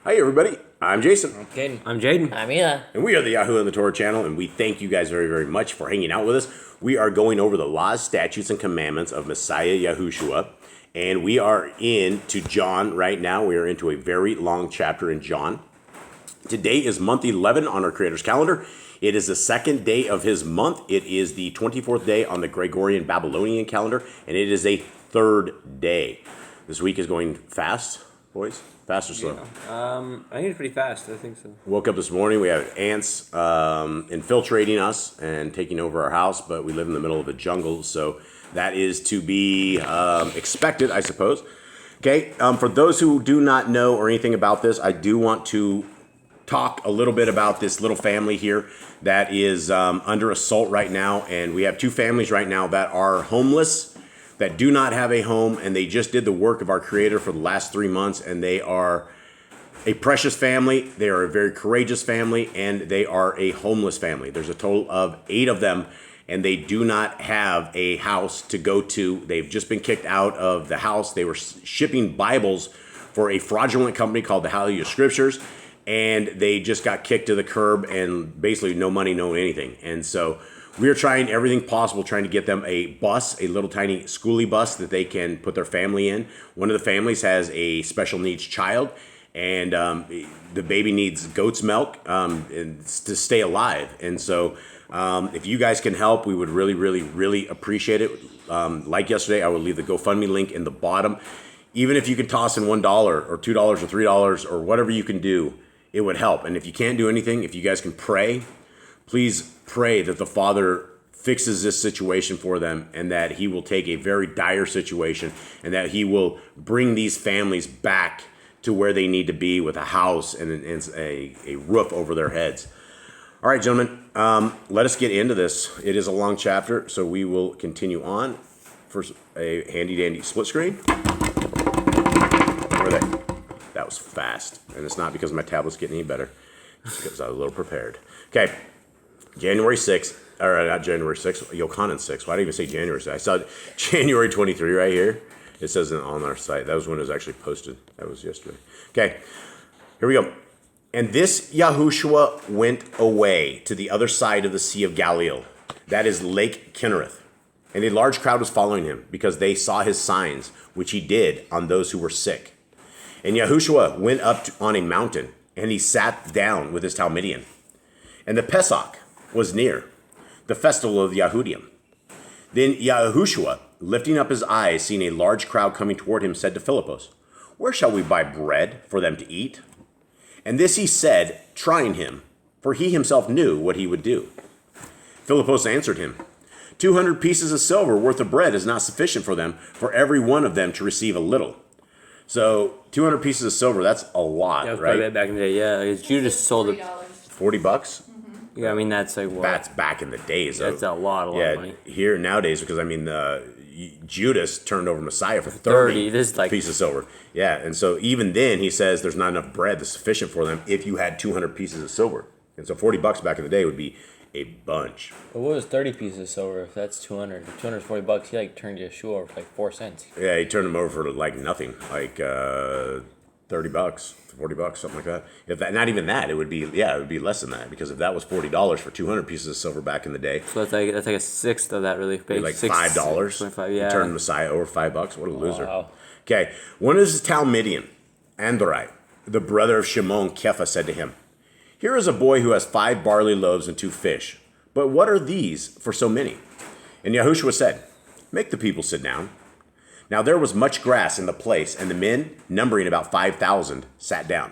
Hi, everybody. I'm Jason. I'm Caden. I'm Jaden. I'm Eli. And we are the Yahushua and the Torah channel, and we thank you guys very, very much for hanging out with us. We are going over the laws, statutes, and commandments of Messiah Yahushua, and we are into John right now. We are into a very long chapter in John. Today is month 11 on our Creator's calendar. It is the second day of his month. It is the 24th day on the Gregorian Babylonian calendar, and it is a third day. This week is going fast, boys. Fast or slow? I think it's pretty fast. I think so. Woke up this morning. We have ants infiltrating us and taking over our house, but we live in the middle of a jungle, so that is to be expected, I suppose. Okay, for those who do not know or anything about this, I do want to talk a little bit about this little family here that is under assault right now, and we have two families right now that are homeless, that do not have a home, and they just did the work of our Creator for the last 3 months, and they are a precious family, they are a very courageous family, and they are a homeless family. There's a total of 8 of them, and they do not have a house to go to. They've just been kicked out of the house. They were shipping Bibles for a fraudulent company called the Yah Scriptures, and they just got kicked to the curb, and basically no money, no anything. And so we are trying everything possible, trying to get them a bus, a little tiny schooly bus that they can put their family in. One of the families has a special needs child, and the baby needs goat's milk to stay alive. And so if you guys can help, we would really, really, really appreciate it. Like yesterday, I will leave the GoFundMe link in the bottom. Even if you could toss in $1 or $2 or $3 or whatever you can do, it would help. And if you can't do anything, if you guys can pray, please pray that the Father fixes this situation for them, and that he will take a very dire situation, and that he will bring these families back to where they need to be with a house and a roof over their heads. All right, gentlemen, let us get into this. It is a long chapter, so we will continue on. First, a handy-dandy split screen. Where are they? That was fast, and it's not because my tablet's getting any better. It's because I was a little prepared. Okay. January 6th, or not January 6th, Yochanan 6th. Why did I even say January 6th? I saw January 23 right here. It says it on our site. That was when it was actually posted. That was yesterday. Okay, here we go. And this Yahushua went away to the other side of the Sea of Galilee, that is Lake Kinnereth. And a large crowd was following him, because they saw his signs, which he did on those who were sick. And Yahushua went up on a mountain, and he sat down with his Talmudian. And the Pesach was near, the festival of the Yahudim. Then Yahushua, lifting up his eyes, seeing a large crowd coming toward him, said to Philippus, "Where shall we buy bread for them to eat?" And this he said, trying him, for he himself knew what he would do. Philippus answered him, 200 pieces of silver worth of bread is not sufficient for them, for every one of them to receive a little. So 200 pieces of silver, that's a lot, Yeah, right? back in the day, yeah. Because Judas sold it. $40? Yeah, I mean, that's like what? That's back in the days. That's a lot of money. Here nowadays, because I mean, Judas turned over Messiah for 30 This is like pieces of silver. Yeah, and so even then he says there's not enough bread that's sufficient for them if you had 200 pieces of silver. And so $40 back in the day would be a bunch. But what was 30 pieces of silver if that's 200? If 200 is $40, he like turned Yeshua over for like 4 cents. Yeah, he turned them over for like nothing, like $30, $40, something like that. If that, not even that, it would be less than that, because if that was $40 for 200 pieces of silver back in the day, so that's like a sixth of that, really. Like $5. 25, yeah. Turned Messiah over $5. What a loser. Wow. Okay, one of his Talmudian, Andrai, the brother of Shimon Kepha, said to him, "Here is a boy who has 5 barley loaves and 2 fish. But what are these for so many?" And Yahushua said, "Make the people sit down." Now there was much grass in the place, and the men, numbering about 5,000, sat down.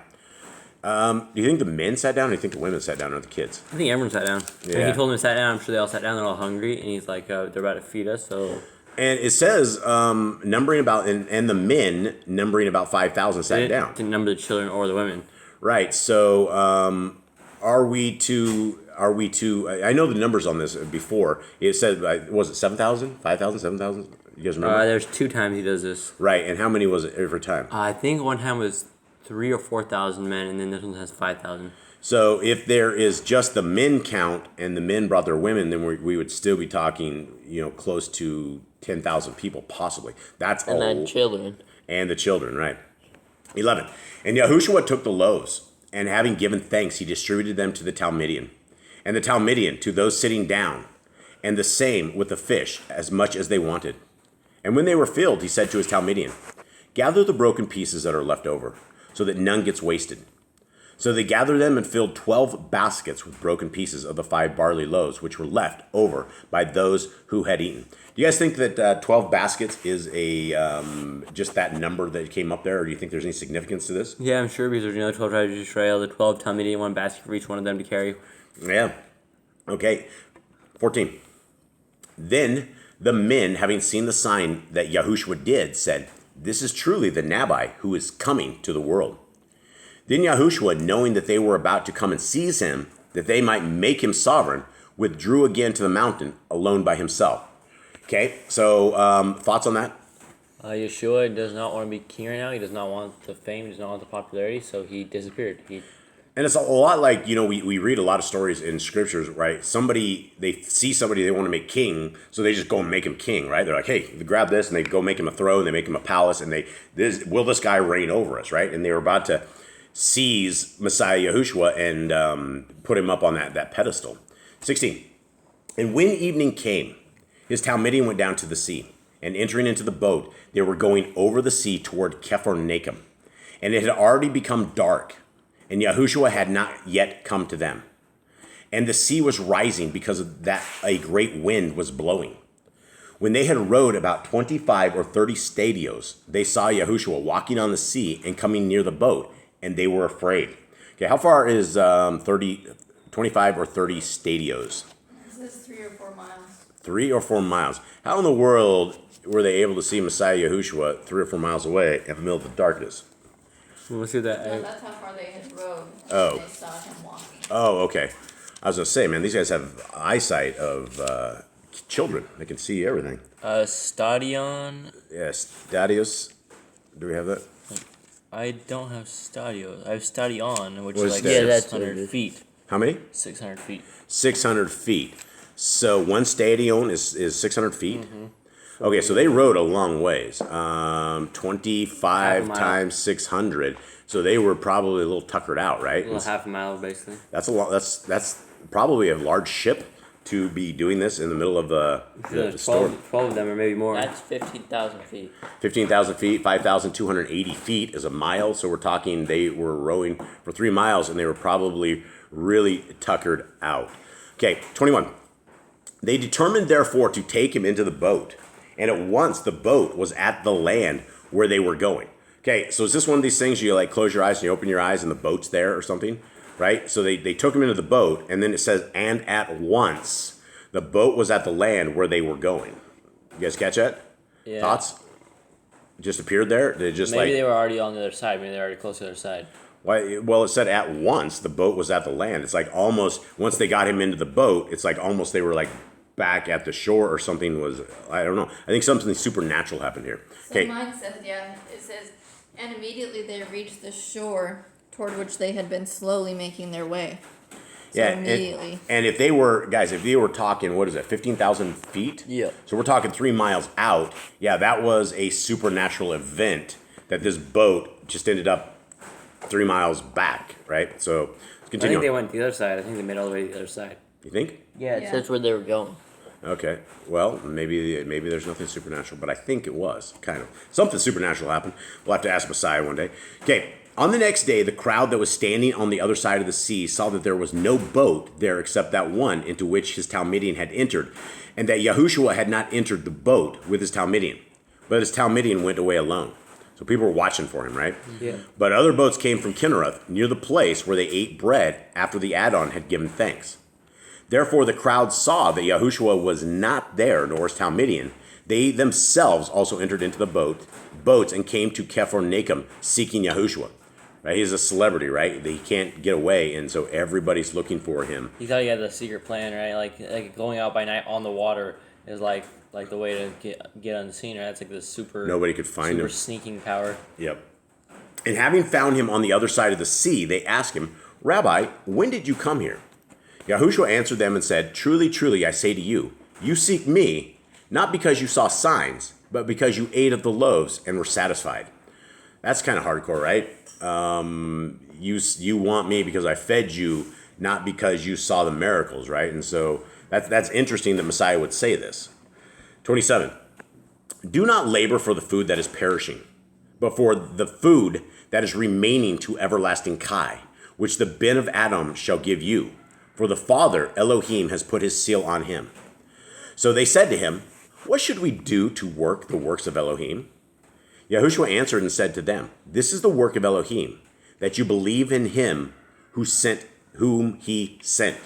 Do you think the men sat down, or do you think the women sat down, or the kids? I think everyone sat down. Yeah. And he told them to sit down. I'm sure they all sat down. They're all hungry. And he's like, they're about to feed us, so... And it says, numbering about, and the men, numbering about 5,000, sat down. Didn't number the children or the women. Right, so are we to, I know the numbers on this before. It said, was it 7,000, 5,000, 7,000? You guys remember? There's 2 times he does this. Right, and how many was it every time? I think one time was 3,000 or 4,000 men, and then this one has 5,000. So if there is just the men count, and the men brought their women, then we would still be talking, close to 10,000 people, possibly. That's And then children. And the children, right. 11. And Yahushua took the loaves, and having given thanks, he distributed them to the Talmidian, and the Talmidian to those sitting down, and the same with the fish, as much as they wanted. And when they were filled, he said to his Talmidian, gather the broken pieces that are left over, so that none gets wasted. So they gathered them and filled 12 baskets with broken pieces of the 5 barley loaves, which were left over by those who had eaten. Do you guys think that 12 baskets is a just that number that came up there, or do you think there's any significance to this? Yeah, I'm sure, because there's 12 tribes of Israel, the 12 Talmidim, one basket for each one of them to carry. Yeah. Okay. 14. Then the men, having seen the sign that Yahushua did, said, this is truly the Nabi who is coming to the world. Then Yahushua, knowing that they were about to come and seize him, that they might make him sovereign, withdrew again to the mountain alone by himself. Okay, so thoughts on that? Yeshua does not want to be king right now. He does not want the fame. He does not want the popularity. So he disappeared. And it's a lot like, we read a lot of stories in scriptures, right? They see somebody they want to make king, so they just go and make him king, right? They're like, hey, grab this, and they go make him a throne, they make him a palace, and will this guy reign over us, right? And they were about to seize Messiah Yahushua and put him up on that pedestal. 16. And when evening came, his Talmidim went down to the sea, and entering into the boat, they were going over the sea toward Kephar-Nachem. And it had already become dark, and Yahushua had not yet come to them. And the sea was rising because of that a great wind was blowing. When they had rowed about 25 or 30 stadios, they saw Yahushua walking on the sea and coming near the boat, and they were afraid. Okay, how far is 25 or 30 stadios? This is 3 or 4 miles. 3 or 4 miles. How in the world were they able to see Messiah Yahushua 3 or 4 miles away in the middle of the darkness? Let's see that. No, that's how far they had rowed. Oh. They saw him walking. Oh, okay. I was going to say, man, these guys have eyesight of children. They can see everything. Stadion. Yes, Stadios. Do we have that? I don't have Stadios. I have Stadion, which What is is like that? Yeah, that's 600 feet. How many? 600 feet. 600 feet. So one stadion is 600 feet? Mm-hmm. Okay, so they rode a long ways. 25 times 600. So they were probably a little tuckered out, right? A little half a mile, basically. That's a lot. That's probably a large ship to be doing this in the middle of the storm. 12 of them, or maybe more. That's 15,000 feet. 15,000 feet, 5,280 feet is a mile. So we're talking they were rowing for 3 miles, and they were probably really tuckered out. Okay, 21. They determined, therefore, to take him into the boat. And at once the boat was at the land where they were going. Okay, so is this one of these things you like close your eyes and you open your eyes and the boat's there or something? Right? So they took him into the boat, and then it says, and at once the boat was at the land where they were going. You guys catch that? Yeah. Thoughts? Just appeared there? They just Maybe they were already on the other side. Maybe they were already close to the other side. Why? Well, it said at once the boat was at the land. It's like almost once they got him into the boat, it's like almost they were like back at the shore or something was, I don't know. I think something supernatural happened here. So mine says, it says, and immediately they reached the shore toward which they had been slowly making their way. So yeah, immediately. And if they were, guys, if they were talking, what is it, 15,000 feet? Yeah. So we're talking 3 miles out. Yeah, that was a supernatural event that this boat just ended up 3 miles back, right? So let's I continue. think they went to the other side. I think they made all the way to the other side. You think? Yeah, Yeah. that's where they were going. Okay. Well, maybe there's nothing supernatural, but I think it was kind of something supernatural happened. We'll have to ask Messiah one day. Okay. On the next day, the crowd that was standing on the other side of the sea saw that there was no boat there except that one into which his Talmidian had entered, and that Yahushua had not entered the boat with his Talmidian, but his Talmidian went away alone. So people were watching for him, right? Yeah. But other boats came from Kinnereth, near the place where they ate bread after the Adon had given thanks. Therefore the crowd saw that Yahushua was not there, nor his Talmidian. They themselves also entered into the boats and came to Kephar-Nachem, seeking Yahushua. Right? He's a celebrity, right? He can't get away, and so everybody's looking for him. He thought he had the secret plan, right? Like going out by night on the water is like the way to get on the scene, right? That's like the super Nobody could find him. sneaking power. Yep. And having found him on the other side of the sea, they asked him, Rabbi, when did you come here? Yahushua answered them and said, Truly, truly, I say to you, you seek me, not because you saw signs, but because you ate of the loaves and were satisfied. That's kind of hardcore, right? You want me because I fed you, not because you saw the miracles, right? And so that's interesting that Messiah would say this. 27. Do not labor for the food that is perishing, but for the food that is remaining to everlasting Kai, which the bin of Adam shall give you. For the Father, Elohim, has put his seal on him. So they said to him, what should we do to work the works of Elohim? Yahushua answered and said to them, this is the work of Elohim, that you believe in him whom he sent.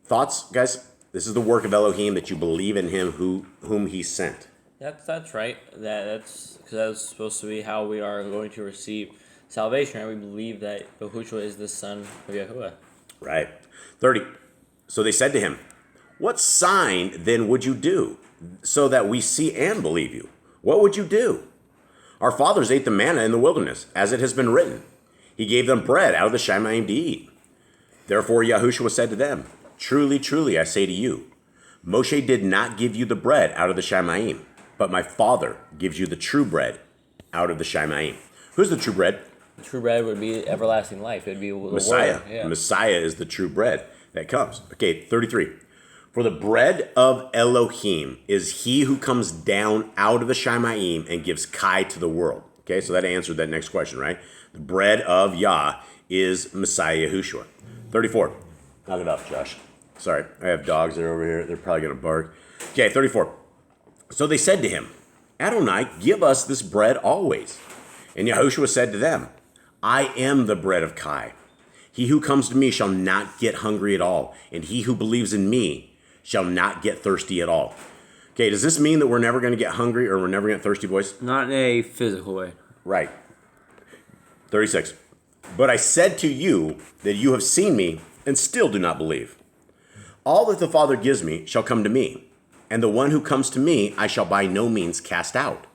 Thoughts, guys? This is the work of Elohim, that you believe in him whom he sent. That's right. That's because that's supposed to be how we are going to receive salvation. Right? We believe that Yahushua is the son of Yahuwah. Right. 30. So they said to him, what sign then would you do, so that we see and believe you? What would you do? Our fathers ate the manna in the wilderness, as it has been written. He gave them bread out of the Shamayim to eat. Therefore Yahushua said to them, truly, truly, I say to you, Moshe did not give you the bread out of the Shamayim, but my Father gives you the true bread out of the Shamayim. Who's the true bread? The true bread would be everlasting life. It would be the Messiah. Word. Yeah. Messiah is the true bread that comes. Okay, 33. For the bread of Elohim is he who comes down out of the Shamayim and gives Kai to the world. Okay, so that answered that next question, right? The bread of Yah is Messiah Yahushua. 34. Knock it off, Josh. Sorry, I have dogs that are over here. They're probably going to bark. Okay, 34. So they said to him, Adonai, give us this bread always. And Yahushua said to them, I am the bread of Kai. He who comes to me shall not get hungry at all, and he who believes in me shall not get thirsty at all. Okay, does this mean that we're never going to get hungry or we're never going to get thirsty, boys? Not in a physical way. Right. 36. But I said to you that you have seen me and still do not believe. All that the Father gives me shall come to me, and the one who comes to me I shall by no means cast out.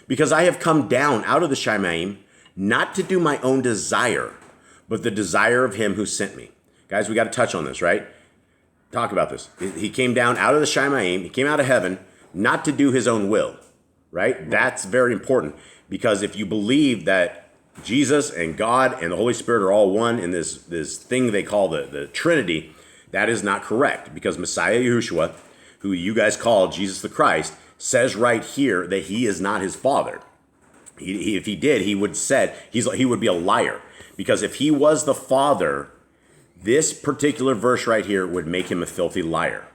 Because I have come down out of the Shamayim, not to do my own desire, but the desire of him who sent me. Guys, we got to touch on this, right? Talk about this. He came down out of the Shamayim, he came out of heaven, not to do his own will, right? That's very important, because if you believe that Jesus and God and the Holy Spirit are all one in this thing they call the Trinity, that is not correct, because Messiah Yahushua, who you guys call Jesus the Christ, says right here that he is not his Father. If he did, he would be a liar, because if he was the Father, this particular verse right here would make him a filthy liar,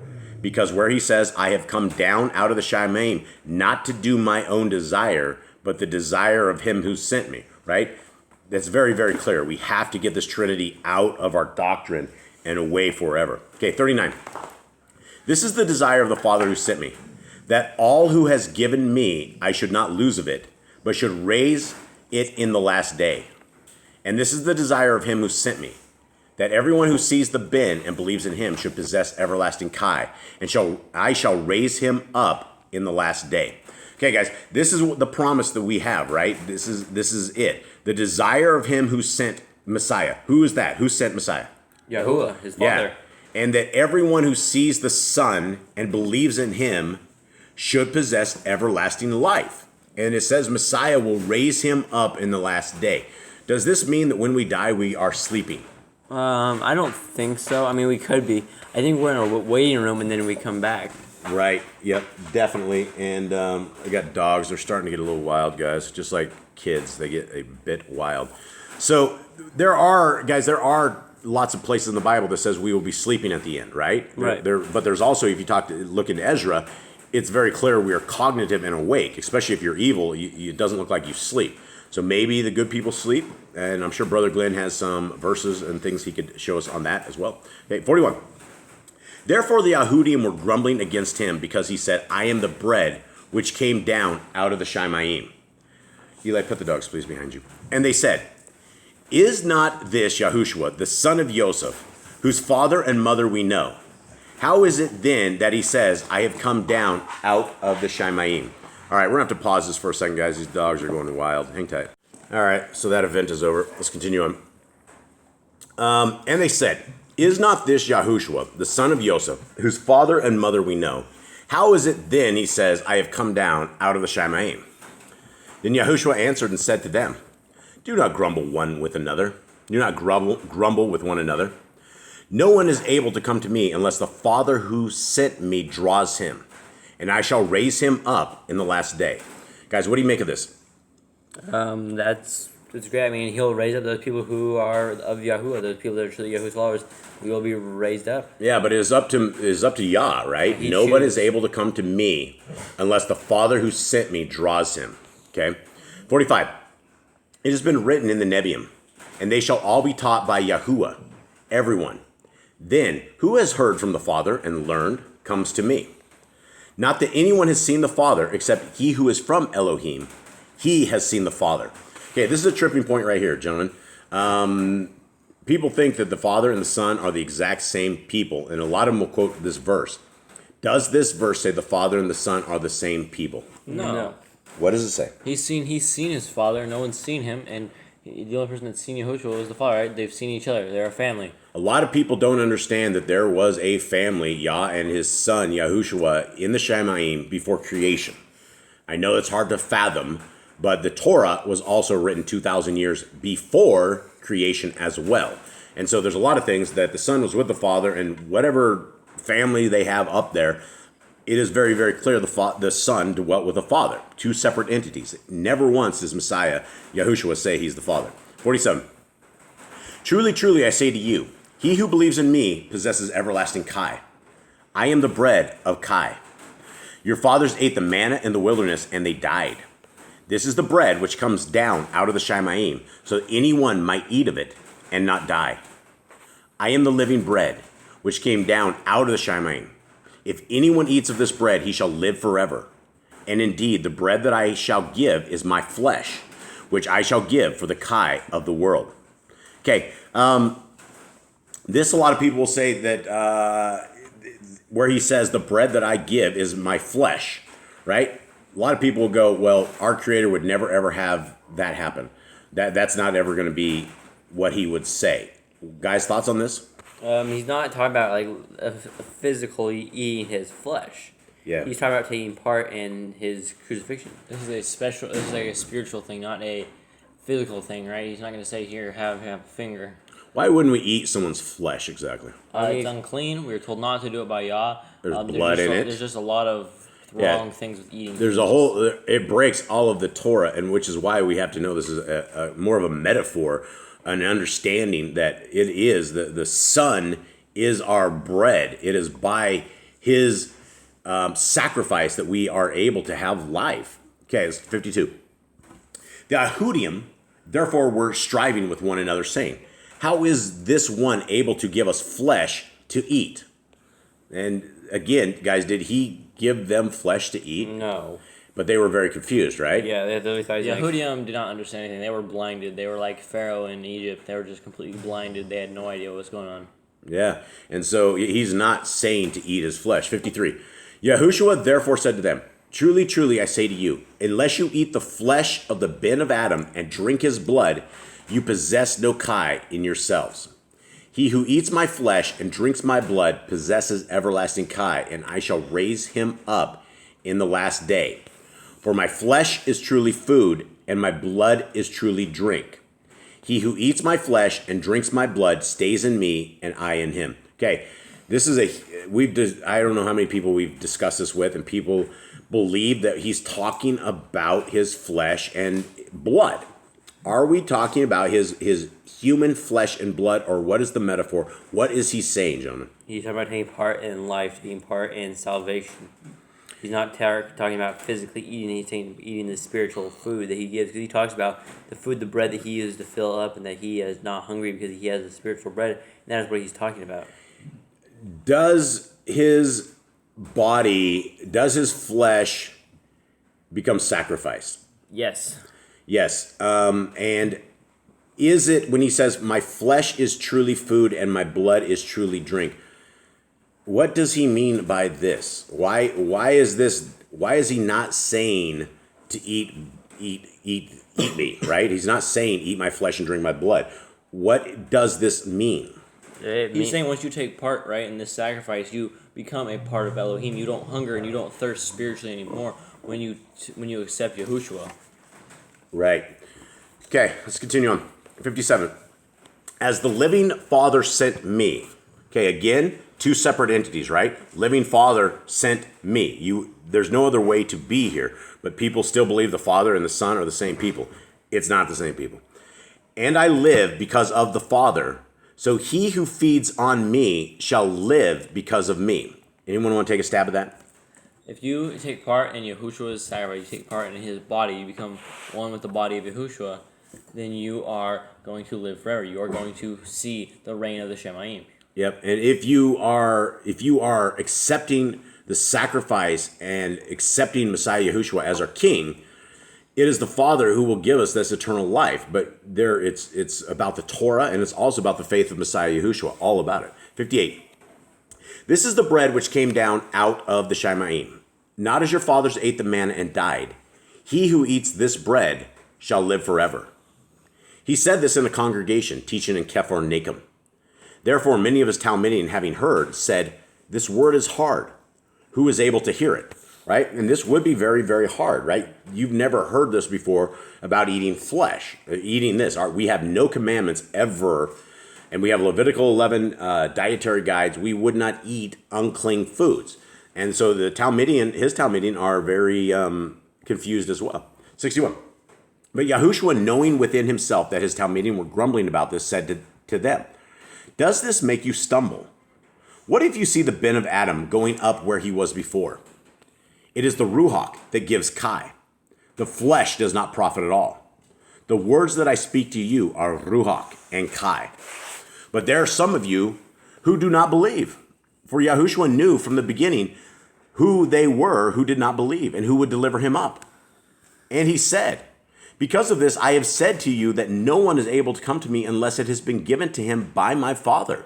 because where he says, I have come down out of the Shamayim, not to do my own desire, but the desire of him who sent me, right? That's very, very clear. We have to get this Trinity out of our doctrine and away forever. Okay, 39. This is the desire of the Father who sent me, that all who has given me I should not lose of it, but should raise it in the last day. And this is the desire of him who sent me, that everyone who sees the bin and believes in him should possess everlasting Kai, and I shall raise him up in the last day. Okay, guys, this is the promise that we have, right? This is it. The desire of him who sent Messiah. Who is that? Who sent Messiah? Yahuwah, his Father. Yeah. And that everyone who sees the Son and believes in him should possess everlasting life. And it says Messiah will raise him up in the last day. Does this mean that when we die, we are sleeping? I don't think so. I mean, we could be. I think we're in a waiting room and then we come back. Right. Yep. Definitely. And I got dogs. They're starting to get a little wild, guys. Just like kids, they get a bit wild. So there are lots of places in the Bible that says we will be sleeping at the end, right? Right. But there's also, if you look into Ezra, it's very clear we are cognitive and awake, especially if you're evil. It doesn't look like you sleep. So maybe the good people sleep, and I'm sure Brother Glenn has some verses and things he could show us on that as well. Okay, 41. Therefore the Yahudim were grumbling against him because he said, I am the bread which came down out of the Shamayim. Eli, put the dogs, please, behind you. And they said, is not this Yahushua, the son of Joseph, whose father and mother we know? How is it then that he says, I have come down out of the Shamayim? All right, we're going to have to pause this for a second, guys. These dogs are going wild. Hang tight. All right, so that event is over. Let's continue on. And they said, is not this Yahushua, the son of Joseph, whose father and mother we know? How is it then, he says, I have come down out of the Shamayim? Then Yahushua answered and said to them, do not grumble one with another. Do not grumble with one another. No one is able to come to me unless the Father who sent me draws him, and I shall raise him up in the last day. Guys, what do you make of this? That's great. I mean, he'll raise up those people who are of Yahuwah, those people that are truly Yahuwah's followers. We will be raised up. Yeah, but it is up to Yah, right? He No one chooses. is able to come to me unless the Father who sent me draws him. Okay? 45. It has been written in the Nebium, and they shall all be taught by Yahuwah, everyone. Then, who has heard from the Father and learned comes to me. Not that anyone has seen the Father except he who is from Elohim. He has seen the Father. Okay, this is a tripping point right here, gentlemen. People think that the Father and the Son are the exact same people, and a lot of them will quote this verse. Does this verse say the Father and the Son are the same people? No. What does it say? He's seen his father. No one's seen him, and the only person that's seen Yahushua is the father. Right? They've seen each other. They're a family. A lot of people don't understand that there was a family, Yah and his son, Yahushua, in the Shamayim before creation. I know it's hard to fathom, but the Torah was also written 2,000 years before creation as well. And so there's a lot of things that the Son was with the Father, and whatever family they have up there, it is very, very clear the Son dwelt with the Father. Two separate entities. Never once does Messiah, Yahushua, say he's the Father. 47. Truly, truly, I say to you, he who believes in me possesses everlasting Kai. I am the bread of Kai. Your fathers ate the manna in the wilderness, and they died. This is the bread which comes down out of the Shamayim, so that anyone might eat of it and not die. I am the living bread, which came down out of the Shamayim. If anyone eats of this bread, he shall live forever. And indeed, the bread that I shall give is my flesh, which I shall give for the Kai of the world. Okay, this a lot of people will say that where he says the bread that I give is my flesh, right? A lot of people will go, well, our Creator would never ever have that happen. That's not ever going to be what he would say. Guys, thoughts on this? He's not talking about like physically eating his flesh. Yeah. He's talking about taking part in his crucifixion. This is like a spiritual thing, not a physical thing, right? He's not going to say, here, have a finger. Why wouldn't we eat someone's flesh exactly? It's unclean. We were told not to do it by Yah. There's blood in it. There's just a lot of wrong things with eating. There's a whole, it breaks all of the Torah, and which is why we have to know this is a more of a metaphor, an understanding that it is, the Son is our bread. It is by his sacrifice that we are able to have life. Okay, it's 52. The Ahudim, therefore, were striving with one another, saying, how is this one able to give us flesh to eat? And again, guys, did he give them flesh to eat? No. But they were very confused, right? Yeah, they thought he was like, Yahudim did not understand anything. They were blinded. They were like Pharaoh in Egypt. They were just completely blinded. They had no idea what was going on. Yeah. And so he's not saying to eat his flesh. 53. Yahushua therefore said to them, truly, truly, I say to you, unless you eat the flesh of the Ben of Adam and drink his blood, you possess no Kai in yourselves. He who eats my flesh and drinks my blood possesses everlasting Kai, and I shall raise him up in the last day. For my flesh is truly food, and my blood is truly drink. He who eats my flesh and drinks my blood stays in me, and I in him. Okay, this is I don't know how many people we've discussed this with, and people believe that he's talking about his flesh and blood. Are we talking about his human flesh and blood, or what is the metaphor? What is he saying, gentlemen? he's talking about taking part in life, taking part in salvation. He's not talking about physically eating. He's eating the spiritual food that he gives. Because he talks about the food, the bread that he uses to fill up, and that he is not hungry because he has the spiritual bread. And that is what he's talking about. Does his flesh become sacrificed? Yes. Yes. And is it, when he says, my flesh is truly food and my blood is truly drink, what does he mean by this? Why is he not saying to eat me, right? He's not saying eat my flesh and drink my blood. What does this mean? He's saying once you take part, right, in this sacrifice, you become a part of Elohim. You don't hunger and you don't thirst spiritually anymore when you accept Yahushua. Right. Okay, let's continue on. 57. As the living Father sent me. Okay, again, two separate entities, right? Living Father sent me. There's no other way to be here, but people still believe the Father and the Son are the same people. It's not the same people. And I live because of the Father, so he who feeds on me shall live because of me. Anyone want to take a stab at that? If you take part in Yahushua's sacrifice, you take part in his body, you become one with the body of Yahushua, then you are going to live forever. You are going to see the reign of the Shemaim. Yep. And if you are accepting the sacrifice and accepting Messiah Yahushua as our King, it is the Father who will give us this eternal life. But it's about the Torah, and it's also about the faith of Messiah Yahushua. All about it. 58. This is the bread which came down out of the Shemaim, not as your fathers ate the manna and died. He who eats this bread shall live forever. He said this in the congregation, teaching in Kephar Nahum. Therefore, many of his Talmudim, having heard, said, this word is hard. Who is able to hear it? Right? And this would be very, very hard, right? You've never heard this before about eating flesh, eating this. We have no commandments ever, and we have Levitical 11 dietary guides. We would not eat unclean foods. And so his Talmudim are very confused as well. 61. But Yahushua, knowing within himself that his Talmudim were grumbling about this, said to them, does this make you stumble? What if you see the bin of Adam going up where he was before? It is the Ruach that gives Kai. The flesh does not profit at all. The words that I speak to you are Ruach and Kai. But there are some of you who do not believe. For Yahushua knew from the beginning who they were who did not believe and who would deliver him up. And he said, because of this, I have said to you that no one is able to come to me unless it has been given to him by my Father.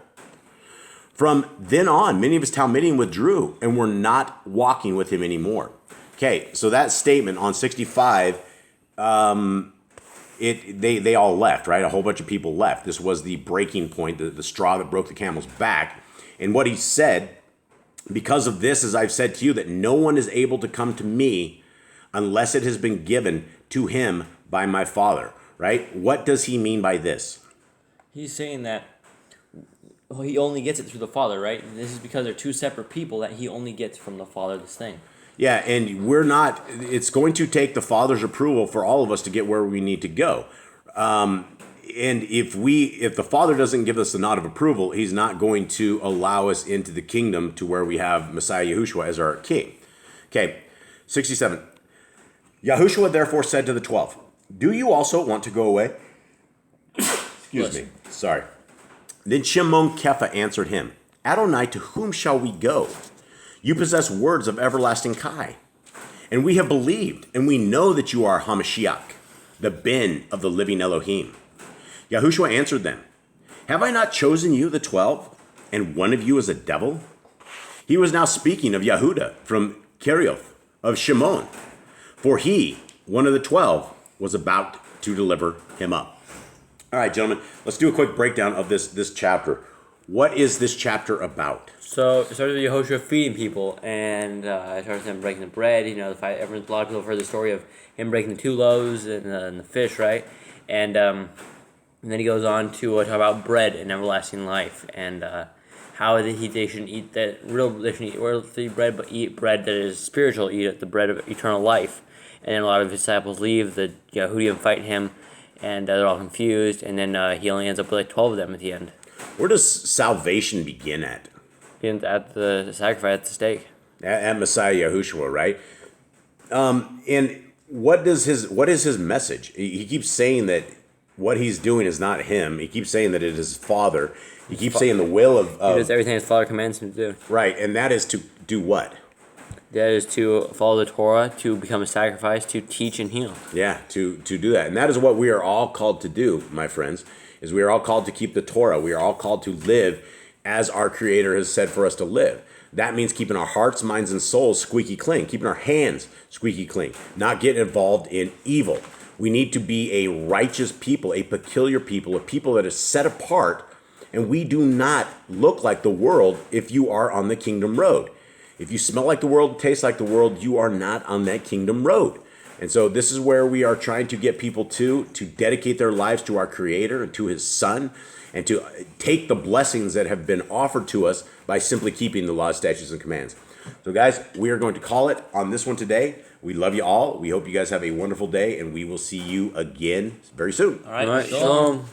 From then on, many of his Talmudim withdrew and were not walking with him anymore. Okay, so that statement on 65, they all left, right? A whole bunch of people left. This was the breaking point, the straw that broke the camel's back. And what he said, because of this, as I've said to you, that no one is able to come to me unless it has been given to him by my Father, right? What does he mean by this? He's saying that he only gets it through the Father, right? And this is because they're two separate people that he only gets from the Father this thing. Yeah, and it's going to take the Father's approval for all of us to get where we need to go. And if the Father doesn't give us the nod of approval, he's not going to allow us into the kingdom to where we have Messiah Yahushua as our king. Okay, 67. Yahushua therefore said to the 12, do you also want to go away? Excuse me. Sorry. Then Shimon Kepha answered him, Adonai, to whom shall we go? You possess words of everlasting Kai. And we have believed, and we know that you are Hamashiach, the Ben of the living Elohim. Yahushua answered them, have I not chosen you, the 12, and one of you is a devil? He was now speaking of Yehuda from Kerioth, of Shimon, for he, one of the 12, was about to deliver him up. All right, gentlemen, let's do a quick breakdown of this chapter. What is this chapter about? So it starts with Yahushua feeding people, and it starts with him breaking the bread. You know, a lot of people have heard the story of him breaking the 2 loaves and the fish, right? And then he goes on to talk about bread and everlasting life, and how they shouldn't eat they shouldn't eat earthly bread, but eat bread that is spiritual, eat the bread of eternal life. And then a lot of his disciples leave, the Yahudim fight him, and they're all confused, and then he only ends up with like 12 of them at the end. Where does salvation begin at? At the sacrifice, at the stake. At Messiah Yahushua, right? And what is his message? He keeps saying that what he's doing is not him. He keeps saying that it is his Father. He keeps saying the will of... He does everything his Father commands him to do. Right, and that is to do what? That is to follow the Torah, to become a sacrifice, to teach and heal. Yeah, to do that. And that is what we are all called to do, my friends, is we are all called to keep the Torah. We are all called to live as our Creator has said for us to live. That means keeping our hearts, minds, and souls squeaky clean, keeping our hands squeaky clean, not getting involved in evil. We need to be a righteous people, a peculiar people, a people that is set apart, and we do not look like the world if you are on the kingdom road. If you smell like the world, taste like the world, you are not on that kingdom road. And so this is where we are trying to get people to dedicate their lives to our Creator and to His Son, and to take the blessings that have been offered to us by simply keeping the laws, statutes, and commands. So guys, we are going to call it on this one today. We love you all. We hope you guys have a wonderful day, and we will see you again very soon. All right. All right, Shalom. shalom.